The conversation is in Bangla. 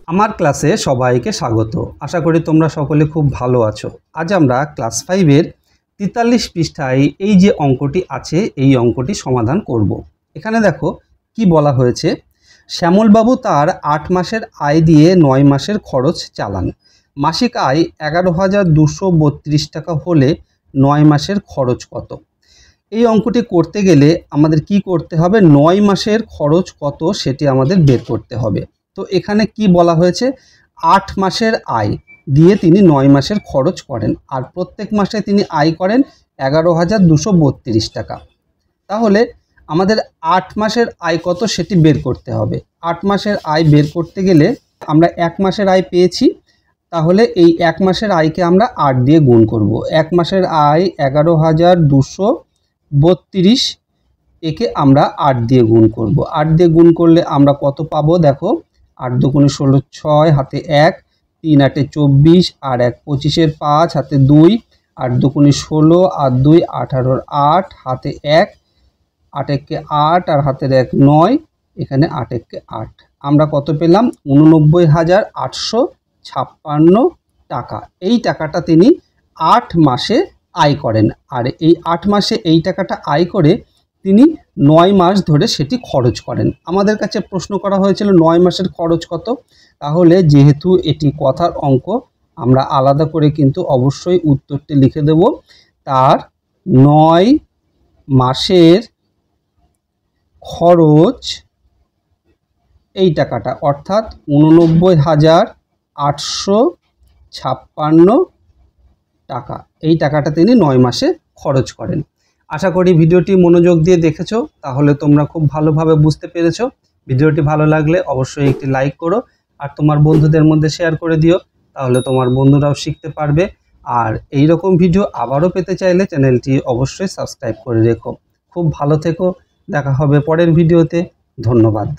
আমার ক্লাসে সবাইকে স্বাগত। আশা করি তোমরা সকলে খুব ভালো আছো। আজ আমরা ক্লাস 5-এর 43 পৃষ্ঠায় এই যে অঙ্কটি আছে এই অঙ্কটি সমাধান করব। এখানে দেখো কি বলা হয়েছে, শ্যামলবাবু তার 8 মাসের আয় দিয়ে 9 মাসের খরচ চালান। মাসিক আয় 11,232 টাকা হলে 9 মাসের খরচ কত? এই অঙ্কটি করতে গেলে আমাদের কি করতে হবে, 9 মাসের খরচ কত সেটি আমাদের বের করতে হবে। তো এখানে কি বলা হয়েছে, 8 মাসের আয় দিয়ে তিনি 9 মাসের খরচ করেন আর প্রত্যেক মাসে তিনি আয় করেন 11,232 টাকা। তাহলে আমাদের 8 মাসের আয় কত সেটি বের করতে হবে। 8 মাসের আয় বের করতে গেলে আমরা 1 মাসের আয় পেয়েছি, তাহলে এই 1 মাসের আয়কে আমরা 8 দিয়ে গুণ করব। 1 মাসের আয় 11,232, একে আমরা 8 দিয়ে গুণ করব। 8 দিয়ে গুণ করলে আমরা কত পাবো দেখো, 8 দুগুণে 16, 6 হাতে 1, 3 8 24 আর 1 25 5 হাতে 2, 8 দুগুণে 16 আর 2 18, 8 হাতে 1, 8 1 8 আর হাতের 1 9, এখানে 8 1 8। আমরা কত পেলাম, 89,856 টাকা। এই টাকাটা তিনি 8 মাসে আয় করেন আর এই 8 মাসে এই টাকাটা আয় করে তিনি 9 মাস ধরে সেটি খরচ করেন। আমাদের কাছে প্রশ্ন করা হয়েছিল 9 মাসের খরচ কত। তাহলে যেহেতু এটি কথার অঙ্ক, আমরা আলাদা করে কিন্তু অবশ্যই উত্তরটি লিখে দেব। তার 9 মাসের খরচ এই টাকাটা, অর্থাৎ 89,856 টাকা। এই টাকাটা তিনি 9 মাসে খরচ করেন। আশা করি ভিডিওটি মনোযোগ দিয়ে দেখেছো, তাহলে তোমরা খুব ভালোভাবে বুঝতে পেরেছো। ভিডিওটি ভালো লাগলে অবশ্যই একটি লাইক করো আর তোমার বন্ধুদের মধ্যে শেয়ার করে দিও, তাহলে তোমার বন্ধুরাও শিখতে পারবে। আর এই রকম ভিডিও আবারও পেতে চাইলে চ্যানেলটি অবশ্যই সাবস্ক্রাইব করে রেখো। খুব ভালো থেকো, দেখা হবে পরের ভিডিওতে। ধন্যবাদ।